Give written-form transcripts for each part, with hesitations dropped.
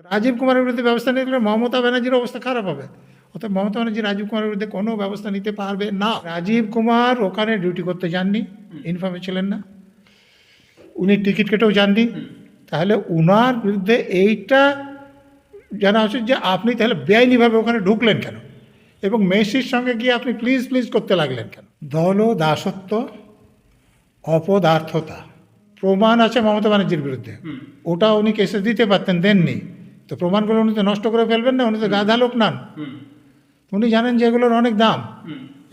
রাজীব কুমারের বিরুদ্ধে ব্যবস্থা নিলে মমতা ব্যানার্জির অবস্থা খারাপ হবে। অর্থাৎ মমতা ব্যানার্জি রাজীব কুমারের বিরুদ্ধে কোনো ব্যবস্থা নিতে পারবে না। রাজীব কুমার ওখানে ডিউটি করতে যাননি, ইনফর্মে ছিলেন না, উনি টিকিট কেটেও যাননি। তাহলে উনার বিরুদ্ধে এইটা জানা উচিত যে আপনি তাহলে বেআইনিভাবে ওখানে ঢুকলেন কেন, এবং মেসির সঙ্গে গিয়ে আপনি প্লিজ প্লিজ করতে লাগলেন কেন। দল ও দাসত্ব, অপদার্থতা প্রমাণ আছে মমতা ব্যানার্জির বিরুদ্ধে, ওটা উনি কেসে দিতে পারতেন, দেননি। তো প্রমাণগুলো উনি তো নষ্ট করে ফেলবেন না, উনি তো গাধা লোক নন। উনি জানেন যে এগুলোর অনেক দাম।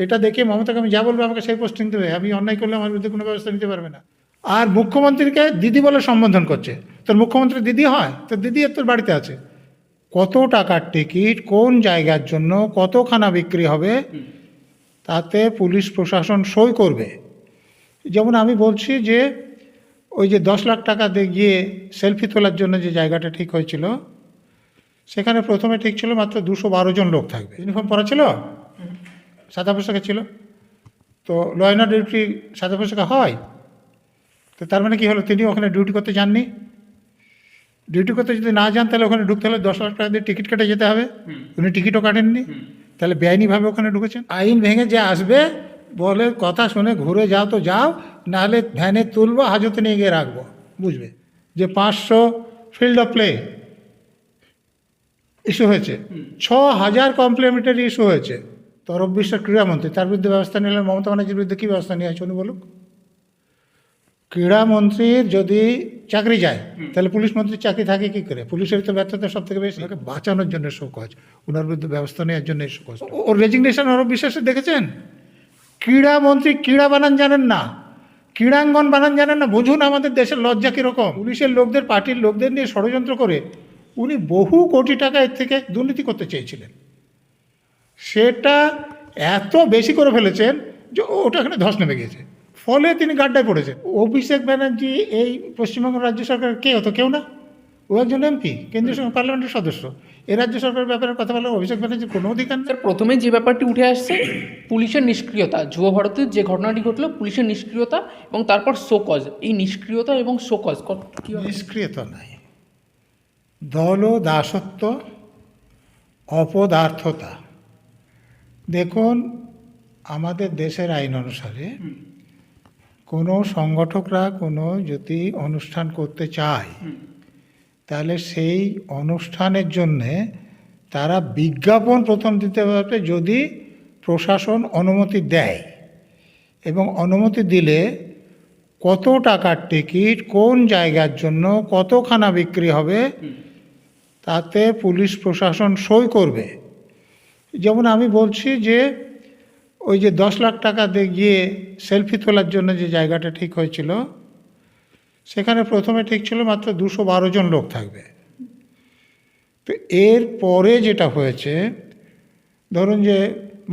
এটা দেখে মমতাকে আমি যা বলবো আমাকে সেই পোস্টিং দেবে, আমি অন্যায় করলে আমার বিরুদ্ধে কোনো ব্যবস্থা নিতে পারবে না। আর মুখ্যমন্ত্রীকে দিদি বলে সম্বোধন করছে। তোর মুখ্যমন্ত্রী দিদি হয়? তোর দিদি তোর বাড়িতে আছে। কত টাকার টিকিট, কোন জায়গার জন্য কতখানা বিক্রি হবে, তাতে পুলিশ প্রশাসন সই করবে। যেমন আমি বলছি যে ওই যে 10 লাখ টাকা দিয়ে গিয়ে সেলফি তোলার জন্য যে জায়গাটা ঠিক হয়েছিল, সেখানে প্রথমে ঠিক ছিল মাত্র 212 জন লোক থাকবে। ইউনিফর্ম পরা ছিল, সাদা পোশাকে ছিল। তো ল অ্যান্ড অর্ডার ডিউটি সাদা পোশাকে হয়। তো তার মানে কি হলো, তিনি ওখানে ডিউটি করতে যাননি। ডিউটি করতে যদি না যান তাহলে ওখানে ঢুকতে হলে 10 লাখ টাকা দিয়ে টিকিট কেটে যেতে হবে। উনি টিকিটও কাটেননি, তাহলে বেআইনিভাবে ওখানে ঢুকেছেন। আইন ভেঙে যে আসবে, বলে কথা শুনে ঘুরে যাও তো যাও, নাহলে ভ্যানে তুলবো, হাজতে নিয়ে গিয়ে রাখবো। বুঝবে যে 500 ফিল্ড অফ প্লে ইস্যু হয়েছে, 6000 কমপ্লিমেন্টারি ইস্যু হয়েছে। তরফ বিশ্বাস ক্রীড়ামন্ত্রী, তার বিরুদ্ধে ব্যবস্থা নিলেন। মমতা ব্যানার্জির বিরুদ্ধে কী ব্যবস্থা নিয়ে আছে উনি বলুক। ক্রীড়ামন্ত্রীর যদি চাকরি যায়, তাহলে পুলিশ মন্ত্রীর চাকরি থাকে কী করে? পুলিশের তো ব্যর্থতা সব থেকে বেশি। ওকে বাঁচানোর জন্য শোকজ, ওনার বিরুদ্ধে ব্যবস্থা নেওয়ার জন্য শোকজ। ওর রেজিগনেশন অরব বিশ্বাসে দেখেছেন? ক্রীড়ামন্ত্রী ক্রীড়া বানান জানেন না, ক্রীড়াঙ্গন বানান জানেন না। বুঝুন আমাদের দেশের লজ্জা কীরকম। পুলিশের লোকদের, পার্টির লোকদের নিয়ে ষড়যন্ত্র করে উনি বহু কোটি টাকা এর থেকে দুর্নীতি করতে চেয়েছিলেন। সেটা এত বেশি করে ফেলেছেন যে ওটা এখানে ধস নেমে গিয়েছে, ফলে তিনি গাড্ডায় পড়েছেন। অভিষেক ব্যানার্জি এই পশ্চিমবঙ্গ রাজ্য সরকারের কে হতো? কেউ না। ও একজন এমপি, কেন্দ্রীয় পার্লামেন্টের সদস্য। এ রাজ্য সরকারের ব্যাপারে কথা বলার অভিষেক ব্যানার্জির কোনো অধিকার নেই। স্যার, প্রথমে যে ব্যাপারটি উঠে আসছে, পুলিশের নিষ্ক্রিয়তা, যুব ভারতের যে ঘটনাটি ঘটলো, পুলিশের নিষ্ক্রিয়তা এবং তারপর শোকজ। এই নিষ্ক্রিয়তা এবং শোকজ কি? নিষ্ক্রিয়তা নাই, দল ও দাসত্ব, অপদার্থতা। দেখুন, আমাদের দেশের আইন অনুসারে কোনো সংগঠকরা কোনো যদি অনুষ্ঠান করতে চায়, তাহলে সেই অনুষ্ঠানের জন্যে তারা বিজ্ঞাপন প্রথম দিতে পারবে যদি প্রশাসন অনুমতি দেয়, এবং অনুমতি দিলে কত টাকার টিকিট, কোন জায়গার জন্য কতখানা বিক্রি হবে, তাতে পুলিশ প্রশাসন সই করবে। যেমন আমি বলছি যে ওই যে 10 লাখ টাকা দিয়ে গিয়ে সেলফি তোলার জন্য যে জায়গাটা ঠিক হয়েছিল, সেখানে প্রথমে ঠিক ছিল মাত্র 212 জন লোক থাকবে। তো এর পরে যেটা হয়েছে, ধরুন যে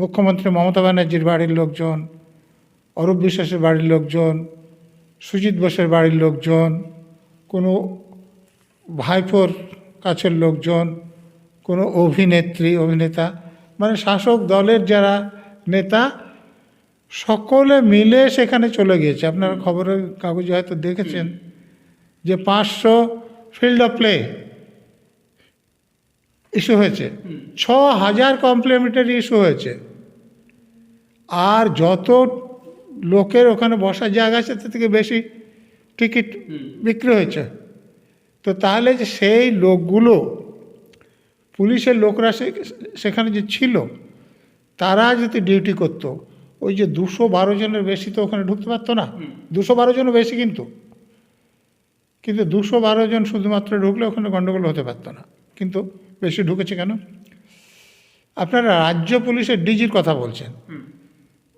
মুখ্যমন্ত্রী মমতা ব্যানার্জির বাড়ির লোকজন, অরূপ বিশ্বাসের বাড়ির লোকজন, সুজিত বোসের বাড়ির লোকজন, কোনো ভাইপোর কাছের লোকজন, কোনো অভিনেত্রী, অভিনেতা, মানে শাসক দলের যারা নেতা, সকলে মিলে সেখানে চলে গিয়েছে। আপনারা খবরের কাগজে হয়তো দেখেছেন যে 500 ফিল্ড অফ প্লে ইস্যু হয়েছে, 6000 কমপ্লিমেন্টারি ইস্যু হয়েছে। আর যত লোকের ওখানে বসার জায়গা আছে তার থেকে বেশি টিকিট বিক্রি হয়েছে। তো তাহলে যে সেই লোকগুলো, পুলিশের লোকরা সেখানে যে ছিল, তারা যদি ডিউটি করতো, ওই যে 212 জনের বেশি তো ওখানে ঢুকতে পারতো না। 212 জনের বেশি, কিন্তু 212 জন শুধুমাত্র ঢুকলে ওখানে গণ্ডগোল হতে পারতো না। কিন্তু বেশি ঢুকেছে কেন? আপনারা রাজ্য পুলিশের ডিজির কথা বলছেন,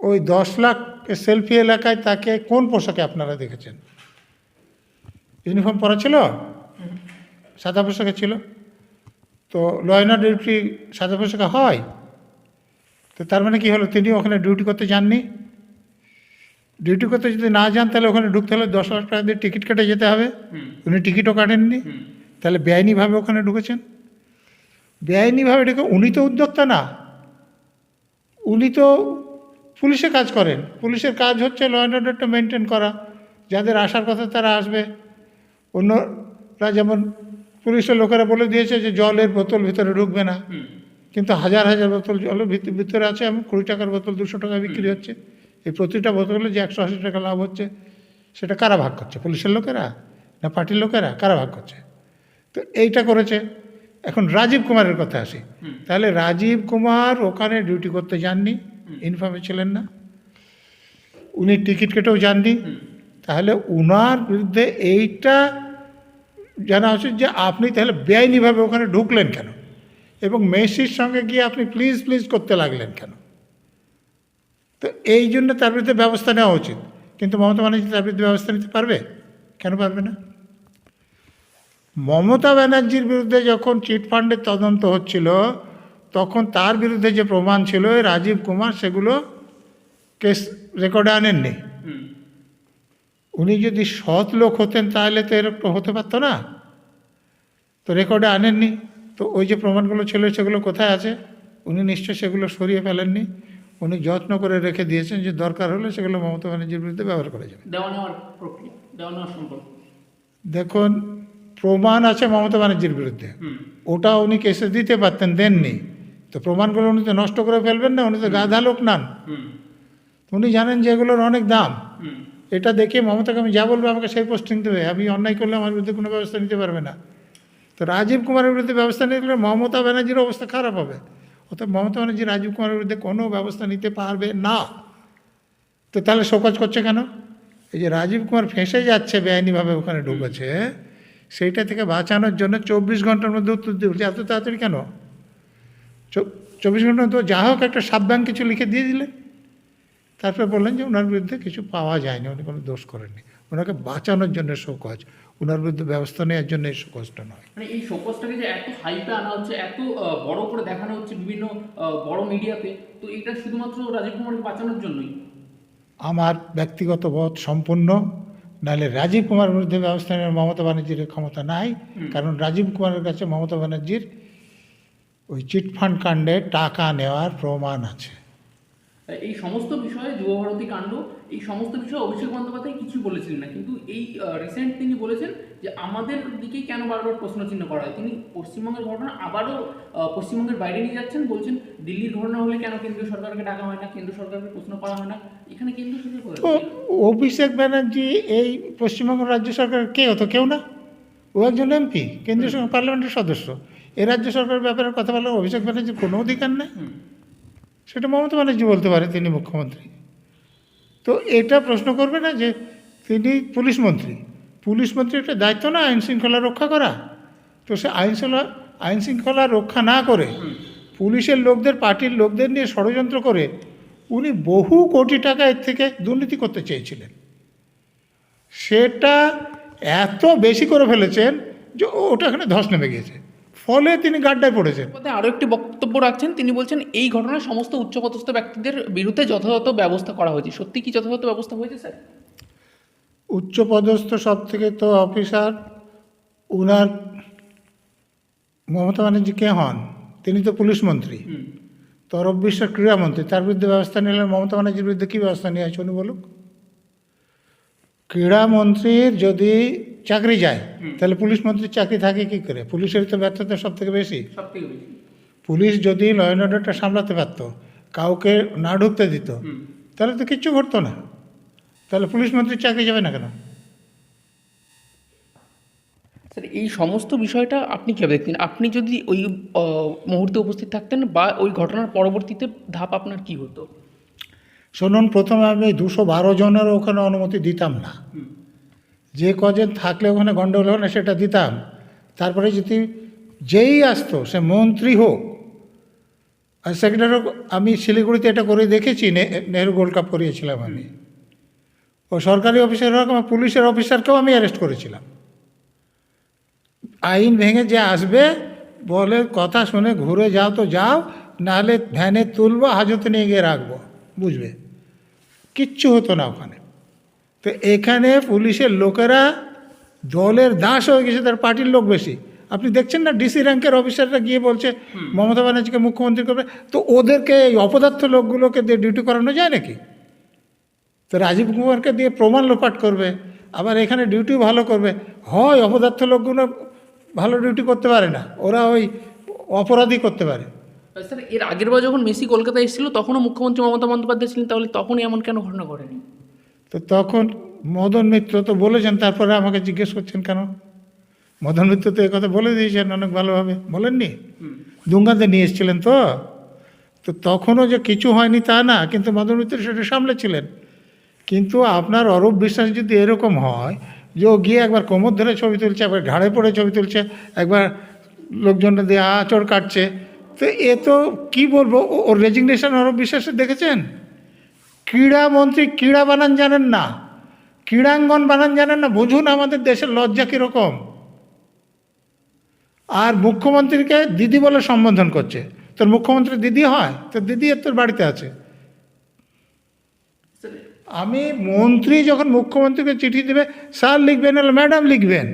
ওই 10 লাখ সেলফি এলাকায় তাকে কোন পোশাকে আপনারা দেখেছেন? ইউনিফর্ম পরা ছিল, সাদা পোশাকে ছিল। তো ল অ্যান্ড অর্ডার ডিউটি সাদা পোশাকে হয়। তো তার মানে কি হলো, তিনি ওখানে ডিউটি করতে যাননি। ডিউটি করতে যদি না যান তাহলে ওখানে ঢুকতে হলে 10 লাখ টাকা দিয়ে টিকিট কেটে যেতে হবে। উনি টিকিটও কাটেননি, তাহলে বেআইনিভাবে ওখানে ঢুকেছেন। বেআইনিভাবে ঢুকে উনি তো উদ্যোক্তা না, উনি তো পুলিশে কাজ করেন। পুলিশের কাজ হচ্ছে ল অ্যান্ড অর্ডারটা মেনটেন করা, যাদের আসার কথা তারা আসবে। অন্যরা যেমন পুলিশের লোকেরা বলে দিয়েছে যে জলের বোতল ভিতরে ঢুকবে না, কিন্তু হাজার হাজার বোতল জলের ভিতরে আছে। আমি 20 টাকার বোতল 200 টাকা বিক্রি হচ্ছে। এই প্রতিটা বোতলে যে 180 টাকা লাভ হচ্ছে, সেটা কারা ভাগ করছে? পুলিশের লোকেরা না পার্টির লোকেরা? কারা ভাগ করছে? তো এইটা করেছে। এখন রাজীব কুমারের কথা আসি। তাহলে রাজীব কুমার ওখানে ডিউটি করতে যাননি, ইনফর্মে ছিলেন না, উনি টিকিট কেটেও যাননি। তাহলে উনার বিরুদ্ধে এইটা জানা উচিত যে আপনি তাহলে বেআইনিভাবে ওখানে ঢুকলেন কেন, এবং মেসির সঙ্গে গিয়ে আপনি প্লিজ প্লিজ করতে লাগলেন কেন? তো এই জন্য তার বিরুদ্ধে ব্যবস্থা নেওয়া উচিত। কিন্তু মমতা ব্যানার্জি তার বিরুদ্ধে ব্যবস্থা নিতে পারবে? কেন পারবে না? মমতা ব্যানার্জির বিরুদ্ধে যখন চিটফান্ডের তদন্ত হচ্ছিল, তখন তার বিরুদ্ধে যে প্রমাণ ছিল রাজীব কুমার, সেগুলো কেস রেকর্ডে আনেননি। উনি যদি সৎ লোক হতেন তাহলে তো এরকম হতে পারতো না। তো রেকর্ডে আনেননি। তো ওই যে প্রমাণগুলো ছিল সেগুলো কোথায় আছে? উনি নিশ্চয় সেগুলো সরিয়ে ফেলেননি। উনি যত্ন করে রেখে দিয়েছেন যে দরকার হলে সেগুলো মমতা ব্যানার্জির বিরুদ্ধে ব্যবহার করা যাবে। দেওয়া নেওয়ার প্রক্রিয়া, দেওয়া নেওয়ার সম্পর্ক, দেখুন, প্রমাণ আছে মমতা ব্যানার্জির বিরুদ্ধে, ওটা উনি কেসে দিতে পারতেন, দেননি। তো প্রমাণগুলো উনি তো নষ্ট করে ফেলবেন না, উনি তো গাধা লোক নান। উনি জানেন যে এগুলোর অনেক দাম। এটা দেখে মমতাকে আমি যা বলবো আমাকে সেই পোস্টিং দেবে, আমি অন্যায় করলে আমার বিরুদ্ধে কোনো ব্যবস্থা নিতে পারবে না। তো রাজীব কুমারের বিরুদ্ধে ব্যবস্থা নিলে মমতা ব্যানার্জির অবস্থা খারাপ হবে। অর্থাৎ মমতা ব্যানার্জি রাজীব কুমারের বিরুদ্ধে কোনো ব্যবস্থা নিতে পারবে না। তো তাহলে শোকজ করছে কেন? এই যে রাজীব কুমার ফেঁসে যাচ্ছে বেআইনিভাবে ওখানে ঢুকেছে, সেইটা থেকে বাঁচানোর জন্য 24 ঘন্টার মধ্যে উত্তর দিয়ে বলছে। এত তাড়াতাড়ি কেন? 24 ঘন্টার মধ্যে যা হোক একটা সাবধান কিছু লিখে দিয়ে দিলেন। তারপরে বললেন যে ওনার বিরুদ্ধে কিছু পাওয়া যায়নি, উনি কোনো দোষ করেননি। ওনাকে বাঁচানোর জন্য শোকজ, ওনার বিরুদ্ধে ব্যবস্থা নেওয়ার জন্য এই শোকজটা নয়। মানে এই শোকজটাকে যে এত হাইপে আনা হচ্ছে, এত বড় করে দেখানো হচ্ছে বিভিন্ন বড় মিডিয়াতে, তো এটা শুধুমাত্র রাজীব কুমারকে বাঁচানোর জন্যই? আমার ব্যক্তিগত বোধ সম্পূর্ণ, নাহলে রাজীব কুমারের বিরুদ্ধে ব্যবস্থা নেওয়ার মমতা ব্যানার্জির ক্ষমতা নাই। কারণ রাজীব কুমারের কাছে মমতা ব্যানার্জির ওই চিটফান্ড কাণ্ডে টাকা নেওয়ার প্রমাণ আছে। এই সমস্ত বিষয়ে যুবভারতী কাণ্ড, এই সমস্ত বিষয়ে অভিষেক বন্দ্যোপাধ্যায় কিছু বলেছিলেন না, কিন্তু এই রিসেন্ট তিনি বলেছেন যে আমাদের দিকেই কেন বারবার প্রশ্নচিহ্ন করা হয়। তিনি পশ্চিমবঙ্গের ঘটনা আবারও পশ্চিমবঙ্গের বাইরে নিয়ে যাচ্ছেন, বলছেন দিল্লির ঘটনা হলে কেন কেন্দ্রীয় সরকারকে ডাকা হয় না, কেন্দ্র সরকারকে প্রশ্ন করা হয় না, এখানে কেন্দ্র সরকার করে। তো অভিষেক ব্যানার্জি এই পশ্চিমবঙ্গ রাজ্য সরকারের কে হতো? কেউ না। ও একজন এমপি, কেন্দ্রীয় পার্লামেন্টের সদস্য। এ রাজ্য সরকারের ব্যাপারে কথা বলার অভিষেক ব্যানার্জির কোনো অধিকার নেই। সেটা মমতা ব্যানার্জি বলতে পারে, তিনি মুখ্যমন্ত্রী। তো এটা প্রশ্ন করবে না যে তিনি পুলিশ মন্ত্রী। পুলিশ মন্ত্রীর একটা দায়িত্ব না আইন শৃঙ্খলা রক্ষা করা। তো সে আইন শৃঙ্খলা রক্ষা না করে পুলিশের লোকদের, পার্টির লোকদের নিয়ে ষড়যন্ত্র করে উনি বহু কোটি টাকা এর থেকে দুর্নীতি করতে চেয়েছিলেন। সেটা এত বেশি করে ফেলেছেন যে ওটা এখানে ধস নেমে গিয়েছে, ফলে তিনি গাড্ডায় পড়েছেন। আরও একটি বক্তব্য রাখছেন, তিনি বলছেন এই ঘটনায় সমস্ত উচ্চপদস্থ ব্যক্তিদের বিরুদ্ধে যথাযথ ব্যবস্থা করা হয়েছে। সত্যি কি যথাযথ ব্যবস্থা হয়েছে স্যার? উচ্চপদস্থ সব থেকে তো অফিসার উনার মমতা ব্যানার্জি কে হন? তিনি তো পুলিশ মন্ত্রী। তরফ বিশ্বাস ক্রীড়ামন্ত্রী, তার বিরুদ্ধে ব্যবস্থা নিলেন। মমতা ব্যানার্জির বিরুদ্ধে কী ব্যবস্থা নিয়ে আছে উনি বলুক? ক্রীড়ামন্ত্রীর যদি চাকরি যায় তাহলে পুলিশ মন্ত্রীর চাকরি থাকে কী করে? পুলিশের তো ব্যর্থতা সব থেকে বেশি। পুলিশ যদি ল অ্যান্ড অর্ডারটা সামলাতে পারতো, কাউকে না ঢুকতে দিত, তাহলে তো কিচ্ছু ঘটতো না। তাহলে পুলিশ মন্ত্রীর চাকরি যাবে না কেন? স্যার এই সমস্ত বিষয়টা আপনি কীভাবে দেখতেন? আপনি যদি ওই মুহূর্তে উপস্থিত থাকতেন বা ওই ঘটনার পরবর্তীতে ধাপ আপনার কি হতো? শুনুন, প্রথমে আমি 212 জনেরও ওখানে অনুমতি দিতাম না। যে কজন থাকলে ওখানে গণ্ডগোল হবে না সেটা দিতাম। তারপরে যদি যেই আসতো, সে মন্ত্রী হোক আর সেক্রেটারি হোক, আমি শিলিগুড়িতে এটা করে দেখেছি, নেহরু গোল্ড কাপ করিয়েছিলাম আমি। ও সরকারি অফিসার হোক, আমার পুলিশের অফিসারকেও আমি অ্যারেস্ট করেছিলাম। আইন ভেঙে যে আসবে বলে কথা শুনে ঘুরে যাও তো যাও, নাহলে ভ্যানে তুলবো, হাজতে নিয়ে গিয়ে রাখবো, বুঝবে? কিচ্ছু হতো না ওখানে। তো এখানে পুলিশের লোকেরা দলের দাস হয়ে গেছে, তার পার্টির লোক বেশি। আপনি দেখছেন না ডিসি র্যাঙ্কের অফিসাররা গিয়ে বলছে মমতা ব্যানার্জিকে মুখ্যমন্ত্রী করবে। তো ওদেরকে এই অপদার্থ লোকগুলোকে দিয়ে ডিউটি করানো যায় নাকি? তো রাজীব কুমারকে দিয়ে প্রমাণ লোপাট করবে, আবার এখানে ডিউটিও ভালো করবে। হয় অপদার্থ লোকগুলো ভালো ডিউটি করতে পারে না, ওরা ওই অপরাধী করতে পারে। স্যার এর আগের বার যখন মেসি কলকাতায় এসেছিল তখনও মুখ্যমন্ত্রী মমতা বন্দ্যোপাধ্যায় ছিলেন, তাহলে তখনই এমন কেন ঘটনা ঘটেনি? তো তখন মদন মিত্র তো বলেছেন, তারপরে আমাকে জিজ্ঞেস করছেন কেন? মদন মিত্র তো কথা বলে দিয়েছেন অনেক ভালোভাবে, বলেননি? দুঙ্গাতে নিয়ে এসেছিলেন তো, তো তখনও যে কিছু হয়নি তা না, কিন্তু মদন মিত্র সেটা সামলেছিলেন। কিন্তু আপনার অরূপ বিশ্বাস যদি এরকম হয় যে ও গিয়ে একবার কোমর ধরে ছবি তুলছে, একবার ঘাড়ে পড়ে ছবি তুলছে, একবার লোকজনটা দিয়ে আঁচড় কাটছে, তো এ তো কী বলবো, ওর রেজিগনেশন অরূপ বিশ্বাসের দেখেছেন? ক্রীড়ামন্ত্রী ক্রীড়া বানান জানেন না, ক্রীড়াঙ্গন বানান জানেন না, বুঝুন আমাদের দেশের লজ্জা কীরকম। আর মুখ্যমন্ত্রীকে দিদি বলে সম্বোধন করছে। তোর মুখ্যমন্ত্রী দিদি হয়? তোর দিদি তোর বাড়িতে আছে। আমি মন্ত্রী যখন মুখ্যমন্ত্রীকে চিঠি দেবে স্যার লিখবেন, ম্যাডাম লিখবেন।